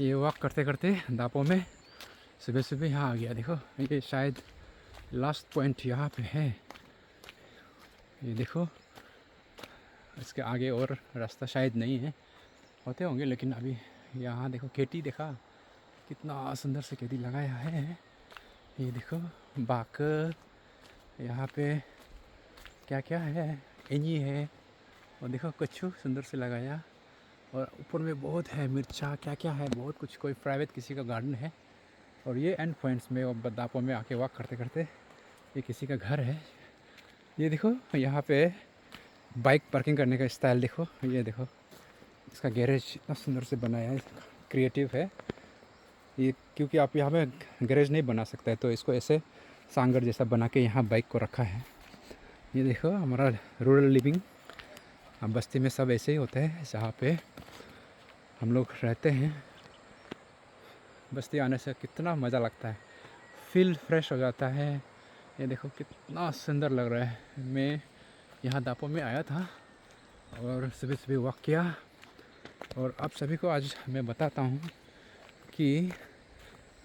ये वॉक करते करते दापो में सुबह सुबह यहाँ आ गया। देखो ये शायद लास्ट पॉइंट यहाँ पे है। ये देखो इसके आगे और रास्ता शायद नहीं है, होते होंगे, लेकिन अभी यहाँ देखो खेती देखा कितना सुंदर से खेती लगाया है। ये देखो बाक, यहाँ पे क्या क्या है, एनी है, और देखो कच्छू सुंदर से लगाया। और ऊपर में बहुत है मिर्चा, क्या क्या है, बहुत कुछ, कोई प्राइवेट किसी का गार्डन है। और ये एंड पॉइंट्स में और बदापों में आके वॉक करते करते ये किसी का घर है। ये देखो यहाँ पे बाइक पार्किंग करने का स्टाइल देखो। ये देखो इसका गैरेज इतना सुंदर से बनाया है, क्रिएटिव है ये, क्योंकि आप यहाँ पे गैरेज नहीं बना सकते, तो इसको ऐसे सांगर जैसा बना के यहाँ बाइक को रखा है। ये देखो हमारा रूरल लिविंग, बस्ती में सब ऐसे ही होता है जहाँ पे हम लोग रहते हैं। बस्ती आने से कितना मज़ा लगता है, फील फ्रेश हो जाता है। ये देखो कितना सुंदर लग रहा है। मैं यहाँ दापो में आया था और सुबह सुबह वॉक किया। और आप सभी को आज मैं बताता हूँ कि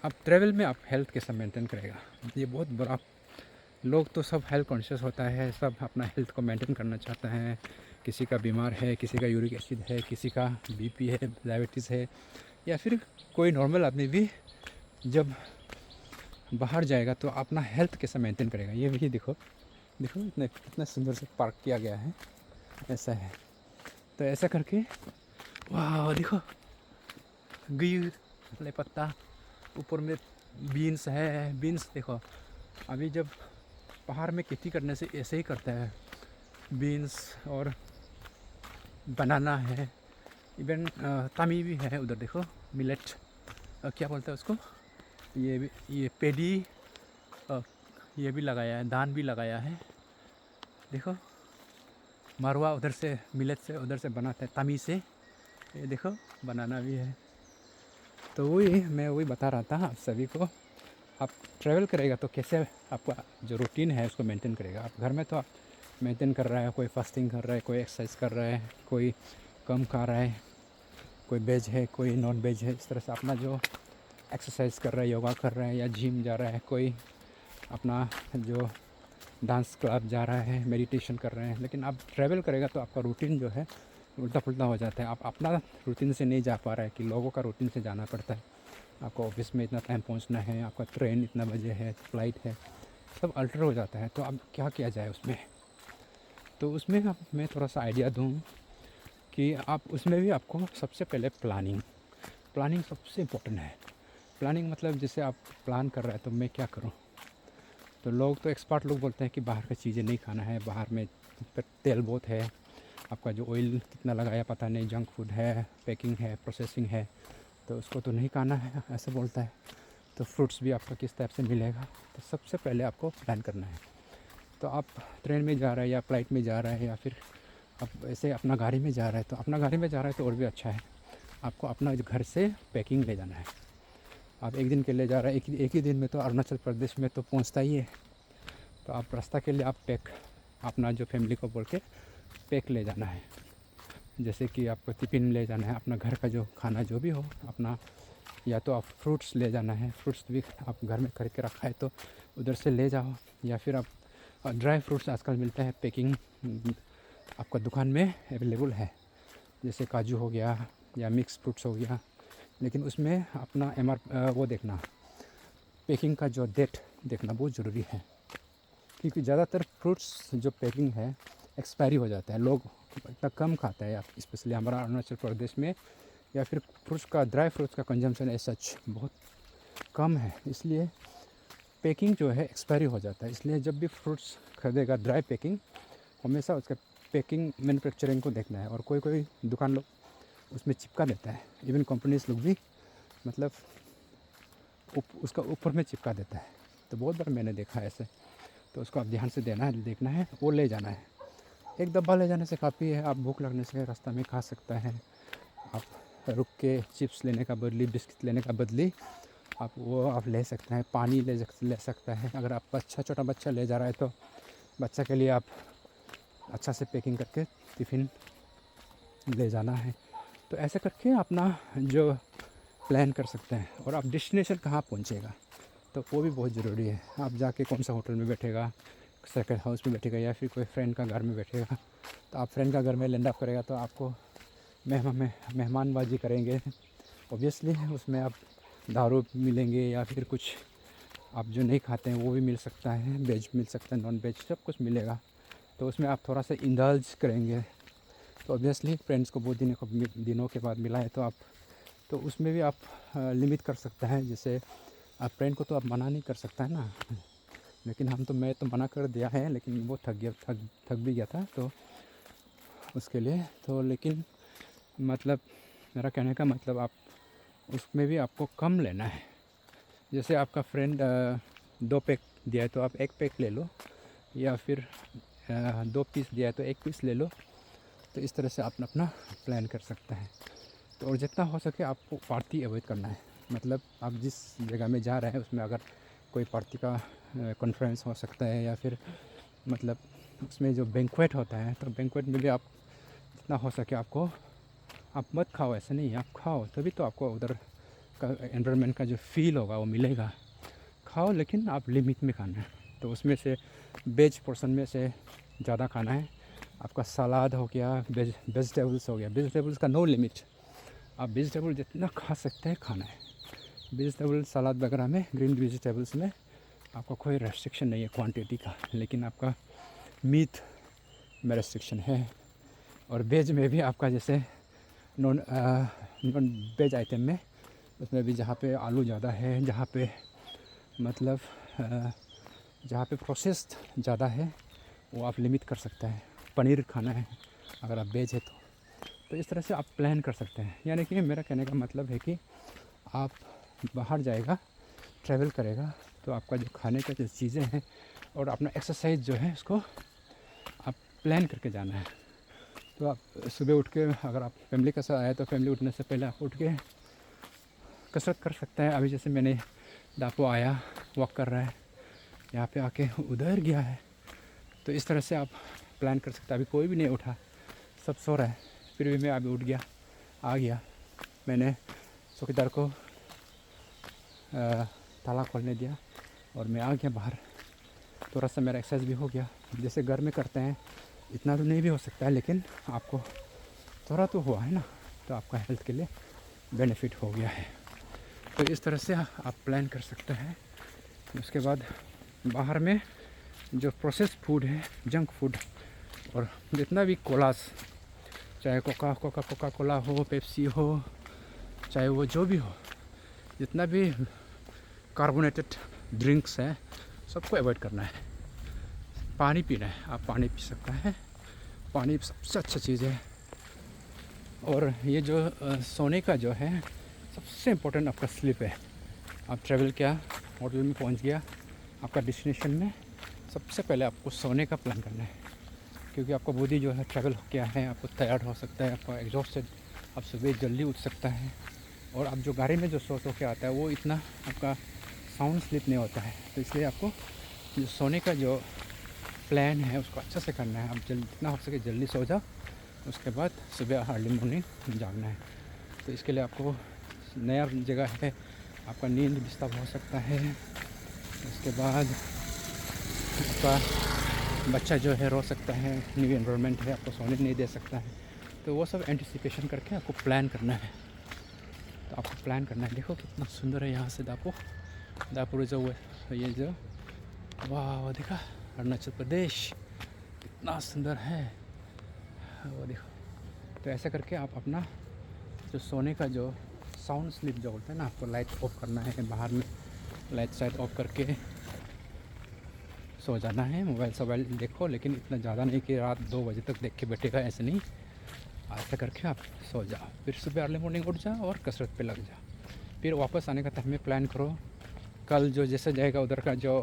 आप ट्रैवल में आप हेल्थ कैसे मेंटेन करेगा। ये बहुत बड़ा, लोग तो सब हेल्थ कॉन्शियस होता है, सब अपना हेल्थ को मेंटेन करना चाहता है। किसी का बीमार है, किसी का यूरिक एसिड है, किसी का बीपी है, डायबिटीज़ है, या फिर कोई नॉर्मल आदमी भी जब बाहर जाएगा तो अपना हेल्थ कैसे मेंटेन करेगा। ये भी देखो, देखो इतने कितना सुंदर से पार्क किया गया है, ऐसा है। तो ऐसा करके वाह देखो गई वाले पत्ता, ऊपर में बीन्स है। बीन्स देखो अभी जब पहाड़ में खेती करने से ऐसे ही करता है, बीन्स और बनाना है, इवन तमी भी है उधर देखो, मिलेट क्या बोलते हैं उसको, ये पेडी, ये भी लगाया है, धान भी लगाया है। देखो मारवा उधर से मिलेट से उधर से बनाते हैं तमी से। ये देखो बनाना भी है। तो वही मैं वही बता रहा था आप सभी को, आप ट्रैवल करेगा तो कैसे आपका जो रूटीन है उसको मेंटेन करेगा। आप घर में तो आप मेंटेन कर रहा है, कोई फास्टिंग कर रहा है, कोई एक्सरसाइज कर रहा है, कोई कम खा रहा है, कोई वेज है, कोई नॉन वेज है, इस तरह से अपना जो एक्सरसाइज कर रहा है, योगा कर रहा है या जिम जा रहा है, कोई अपना जो डांस क्लब जा रहा है, मेडिटेशन कर रहे हैं। लेकिन आप ट्रैवल करेगा तो आपका रूटीन जो है उल्टा पुल्टा हो जाता है। आप अपना रूटीन से नहीं जा पा रहा है कि लोगों का रूटीन से जाना पड़ता है। आपको ऑफिस में इतना टाइम पहुंचना है, आपका ट्रेन इतना बजे है, फ्लाइट है, सब अल्टर हो जाता है। तो अब क्या किया जाए उसमें, तो उसमें अब मैं थोड़ा सा आइडिया दूँ कि आप उसमें भी आपको सबसे पहले प्लानिंग सबसे इम्पोर्टेंट है। प्लानिंग मतलब जैसे आप प्लान कर रहे हैं तो मैं क्या करूँ, तो लोग तो एक्सपर्ट लोग बोलते हैं कि बाहर की चीज़ें नहीं खाना है, बाहर में तेल बहुत है, आपका जो ऑयल कितना लगाया पता नहीं, जंक फूड है, पैकिंग है, प्रोसेसिंग है, तो उसको तो नहीं खाना है, ऐसा बोलता है। तो फ्रूट्स भी आपका किस टाइप से मिलेगा, तो सबसे पहले आपको प्लान करना है। तो आप ट्रेन में जा रहे हैं या फ्लाइट में जा रहे हैं या फिर आप ऐसे अपना गाड़ी में जा रहे हैं, तो अपना गाड़ी में जा रहे हैं तो और भी अच्छा है। आपको अपना घर से पैकिंग ले जाना है। आप एक दिन के लिए जा रहे हैं, एक ही दिन में तो अरुणाचल प्रदेश में तो पहुंचता ही है। तो आप रास्ता के लिए आप पैक अपना जो फैमिली को बोल के पैक ले जाना है। जैसे कि आपको टिफ़िन ले जाना है, अपना घर का जो खाना जो भी हो अपना, या तो आप फ्रूट्स ले जाना है, फ्रूट्स भी आप घर में करके रखा है तो उधर से ले जाओ, या फिर आप ड्राई फ्रूट्स आजकल मिलते हैं पैकिंग, आपका दुकान में अवेलेबल है, जैसे काजू हो गया या मिक्स फ्रूट्स हो गया। लेकिन उसमें अपना वो देखना, पैकिंग का जो डेट देखना बहुत ज़रूरी है, क्योंकि ज़्यादातर फ्रूट्स जो पैकिंग है एक्सपायरी हो जाता है, लोग इतना कम खाता है, स्पेशली हमारा अरुणाचल प्रदेश में, या फिर फ्रूट्स का, ड्राई फ्रूट्स का कंजम्पशन एज सच बहुत कम है, इसलिए पैकिंग जो है एक्सपायरी हो जाता है। इसलिए जब भी फ्रूट्स खरीदेगा ड्राई पैकिंग, हमेशा उसका पैकिंग मैन्युफैक्चरिंग को देखना है। और कोई कोई दुकान लोग उसमें चिपका देता है, इवन कंपनीज लोग भी मतलब उसका ऊपर में चिपका देता है। तो बहुत बार मैंने देखा है ऐसे, तो उसको आप ध्यान से देना है, देखना है, वो ले जाना है। एक डब्बा ले जाने से काफ़ी है, आप भूख लगने से रास्ता में खा सकता है। आप रुक के चिप्स लेने का बदली, बिस्किट लेने का बदली आप वो आप ले सकते हैं, पानी ले सकता है। अगर आप छोटा बच्चा ले जा रहा है तो बच्चा के लिए आप अच्छा से पैकिंग करके टिफ़िन ले जाना है। तो ऐसे करके अपना जो प्लान कर सकते हैं। और आप डेस्टिनेशन कहाँ पहुँचेगा तो वो भी बहुत ज़रूरी है। आप जाके कौन सा होटल में बैठेगा, सेकंड हाउस में बैठेगा या फिर कोई फ्रेंड का घर में बैठेगा। तो आप फ्रेंड का घर में लैंड अप करेगा तो आपको मेहमानबाजी करेंगे, ऑब्वियसली उसमें आप दारू मिलेंगे या फिर कुछ आप जो नहीं खाते हैं वो भी मिल सकता है, वेज मिल सकता है, नॉन वेज सब कुछ मिलेगा। तो उसमें आप थोड़ा सा इंडल्ज करेंगे। तो ऑब्वियसली फ्रेंड्स को बहुत दिनों के बाद मिला है तो आप तो उसमें भी आप लिमिट कर सकते हैं। जैसे आप फ्रेंड को तो आप मना नहीं कर सकता है ना, लेकिन मैं तो मना कर दिया है, लेकिन वो थक भी गया था तो उसके लिए तो। लेकिन मतलब मेरा कहने का मतलब आप उसमें भी आपको कम लेना है। जैसे आपका फ्रेंड 2 पैक दिया है तो आप 1 पैक ले लो, या फिर 2 पीस दिया है तो 1 पीस ले लो। तो इस तरह से आप अपना प्लान कर सकते हैं। तो और जितना हो सके आपको पार्टी अवॉइड करना है। मतलब आप जिस जगह में जा रहे हैं उसमें अगर कोई पार्टी का कॉन्फ्रेंस हो सकता है या फिर मतलब उसमें जो बैंक्वेट होता है तो बैंक्वेट में भी आप जितना हो सके आप मत खाओ, ऐसा नहीं, आप खाओ तभी तो आपको उधर का एनवायरनमेंट का जो फील होगा वो मिलेगा। खाओ लेकिन आप लिमिट में खाना है। तो उसमें से वेज पोर्शन में से ज़्यादा खाना है। आपका सलाद हो गया, वेजिटेबल्स हो गया, वेजिटेबल्स का नो लिमिट। आप वेजिटेबल जितना खा सकते हैं खाना है। वेजिटेबल सलाद वगैरह में, ग्रीन वेजिटेबल्स में आपका कोई रेस्ट्रिक्शन नहीं है क्वांटिटी का, लेकिन आपका मीट में रेस्ट्रिक्शन है। और वेज में भी आपका जैसे नॉन वेज आइटम में उसमें भी जहाँ पे आलू ज़्यादा है, जहाँ पे मतलब जहाँ पे प्रोसेस्ड ज़्यादा है वो आप लिमिट कर सकते हैं। पनीर खाना है अगर आप वेज है तो इस तरह से आप प्लान कर सकते हैं। यानी कि मेरा कहने का मतलब है कि आप बाहर जाएगा, ट्रैवल करेगा तो आपका जो खाने का जो चीज़ें हैं और अपना एक्सरसाइज जो है उसको आप प्लान करके जाना है। तो आप सुबह उठ के अगर आप फैमिली के साथ आए तो फैमिली उठने से पहले आप उठ के कसरत कर सकते हैं। अभी जैसे मैंने दापो आया, वॉक कर रहा है, यहाँ पे आके उधर गया है। तो इस तरह से आप प्लान कर सकते हैं। अभी कोई भी नहीं उठा, सब सो रहा है, फिर भी मैं अभी उठ गया, आ गया। मैंने चौकीदार को ताला खोलने दिया और मैं आ गया बाहर। थोड़ा सा मेरा एक्सरसाइज भी हो गया। जैसे घर में करते हैं इतना तो नहीं भी हो सकता है, लेकिन आपको थोड़ा तो हुआ है ना, तो आपका हेल्थ के लिए बेनिफिट हो गया है। तो इस तरह से आप प्लान कर सकते हैं। उसके बाद बाहर में जो प्रोसेस्ड फूड है, जंक फूड और जितना भी कोलास, चाहे कोका कोला हो, पेप्सी हो, चाहे वो जो भी हो, जितना भी कार्बोनेटेड ड्रिंक्स हैं सबको अवॉइड करना है। पानी पीना है, आप पानी पी सकते हैं। पानी सबसे अच्छा चीज़ है। और ये जो सोने का जो है सबसे इम्पोर्टेंट आपका स्लीप है। आप ट्रैवल किया, होटल में पहुंच गया, आपका डेस्टिनेशन में सबसे पहले आपको सोने का प्लान करना है। क्योंकि आपका बॉडी जो है ट्रैवल किया है, आपको टायर्ड हो सकता है, आपका एग्जॉस्टेड, आप सुबह जल्दी उठ सकता है। और आप जो गाड़ी में जो सो के आता है वो इतना आपका साउंड स्लीप नहीं होता है। तो इसलिए आपको जो सोने का जो प्लान है उसको अच्छे से करना है। आप जितना हो सके जल्दी सो जाओ, उसके बाद सुबह अर्ली मॉर्निंग जागना है। तो इसके लिए आपको नया जगह है, आपका नींद डिस्टर्ब हो सकता है। उसके बाद आपका बच्चा जो है रो सकता है, न्यू एनवायरनमेंट है, आपको सोने नहीं दे सकता है। तो वो सब एंटिसिपेशन करके आपको प्लान करना है। तो आपको प्लान करना है। देखो कितना सुंदर है यहाँ से दापुर जो ये जो वाह देखा, अरुणाचल प्रदेश कितना सुंदर है वो देखो। तो ऐसा करके आप अपना जो सोने का जो साउंड स्लीप जो होता है ना, आपको लाइट ऑफ करना है, बाहर में लाइट साइट ऑफ करके सो जाना है। मोबाइल देखो, लेकिन इतना ज़्यादा नहीं कि रात 2 बजे तक देख के बैठेगा, ऐसे नहीं। ऐसा करके आप सो जाओ, फिर सुबह अर्ली मॉर्निंग उठ जाओ और कसरत पे लग जाओ। फिर वापस आने का टाइम में प्लान करो। कल जो जैसे जाएगा उधर का जो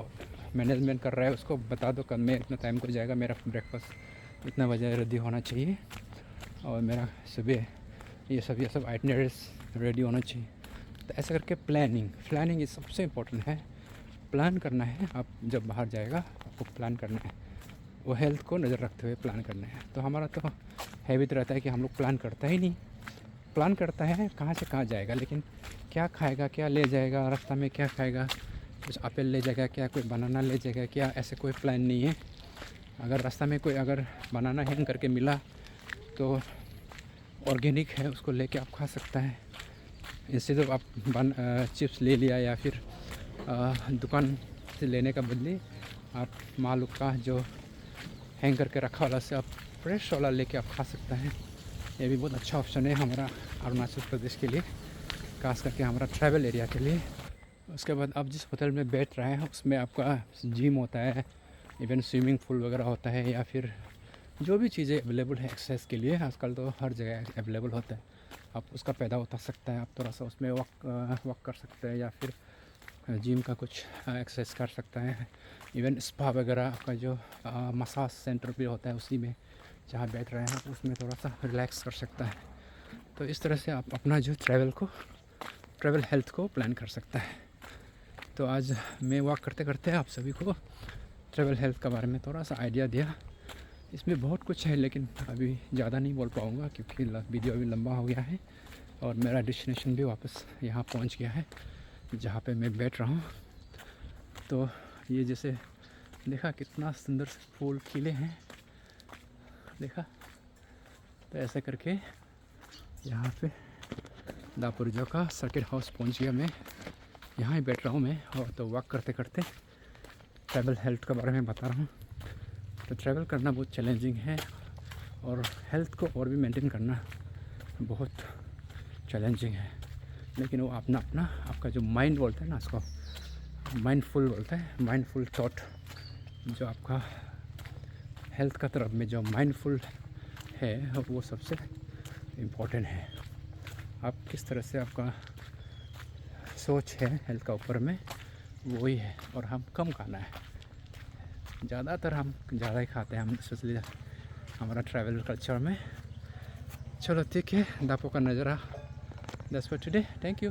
मैनेजमेंट कर रहा है उसको बता दो, कल मैं इतना टाइम को जाएगा, मेरा ब्रेकफास्ट इतना बजे रेडी होना चाहिए और मेरा सुबह ये सब आइटनरीज रेडी होना चाहिए। तो ऐसा करके प्लानिंग ये सबसे इम्पोर्टेंट है। प्लान करना है। आप जब बाहर जाएगा आपको प्लान करना है, वो हेल्थ को नज़र रखते हुए प्लान करना है। तो हमारा तो हैबिट रहता है कि हम लोग प्लान करता ही नहीं, प्लान करता है कहाँ से कहाँ जाएगा, लेकिन क्या खाएगा, क्या ले जाएगा, रास्ता में क्या खाएगा, कुछ एप्पल ले जाएगा क्या, कोई बनाना ले जाएगा क्या, ऐसे कोई प्लान नहीं है। अगर रास्ता में कोई अगर बनाना हैंग करके मिला तो ऑर्गेनिक है, उसको लेके आप खा सकता है। इंस्टेड ऑफ आप चिप्स ले लिया या फिर दुकान से लेने का बदले आप मालूम का जो हैंग करके रखा वाला से आप फ्रेश वाला लेके आप खा सकता है। ये भी बहुत अच्छा ऑप्शन है हमारा अरुणाचल प्रदेश के लिए, खास करके हमारा ट्रैवल एरिया के लिए। उसके बाद आप जिस होटल में बैठ रहे हैं उसमें आपका जिम होता है, इवन स्विमिंग पूल वगैरह होता है, या फिर जो भी चीज़ें अवेलेबल है एक्सरसाइज के लिए आजकल तो हर जगह अवेलेबल होता है। आप उसका फ़ायदा उठा सकते हैं, आप थोड़ा सा उसमें वॉक कर सकते हैं या फिर जिम का कुछ एक्सरसाइज कर सकते हैं। इवन स्पा वगैरह आपका जो मसाज सेंटर भी होता है उसी में जहाँ बैठ रहे हैं उसमें थोड़ा सा रिलैक्स कर सकता है। तो इस तरह से आप अपना जो ट्रैवल हेल्थ को प्लान कर सकता है। तो आज मैं वॉक करते करते आप सभी को ट्रैवल हेल्थ के बारे में थोड़ा सा आइडिया दिया। इसमें बहुत कुछ है लेकिन अभी ज़्यादा नहीं बोल पाऊँगा क्योंकि वीडियो अभी लंबा हो गया है और मेरा डेस्टिनेशन भी वापस यहाँ पहुँच गया है जहाँ पे मैं बैठ रहा हूँ। तो ये जैसे देखा कितना सुंदर फूल खिले हैं, देखा। तो ऐसे करके यहाँ पे दापुरजो का सर्किट हाउस पहुँच गया। मैं यहाँ ही बैठ रहा हूँ मैं, और तो वॉक करते करते ट्रैवल हेल्थ के बारे में बता रहा हूँ। तो ट्रैवल करना बहुत चैलेंजिंग है और हेल्थ को और भी मेंटेन करना बहुत चैलेंजिंग है, लेकिन वो अपना अपना आपका जो माइंड बोलता है ना, उसको माइंडफुल बोलता है। माइंडफुल थॉट जो आपका हेल्थ का तरफ में जो माइंडफुल है वो सबसे इम्पोर्टेंट है। आप किस तरह से आपका सोच है हेल्थ का ऊपर में वही है। और हम कम खाना है, ज़्यादातर हम ज़्यादा ही खाते हैं हम, स्पेशली हमारा ट्रैवल कल्चर में। चलो ठीक है, दापो का नज़ारा। That's for today, thank you.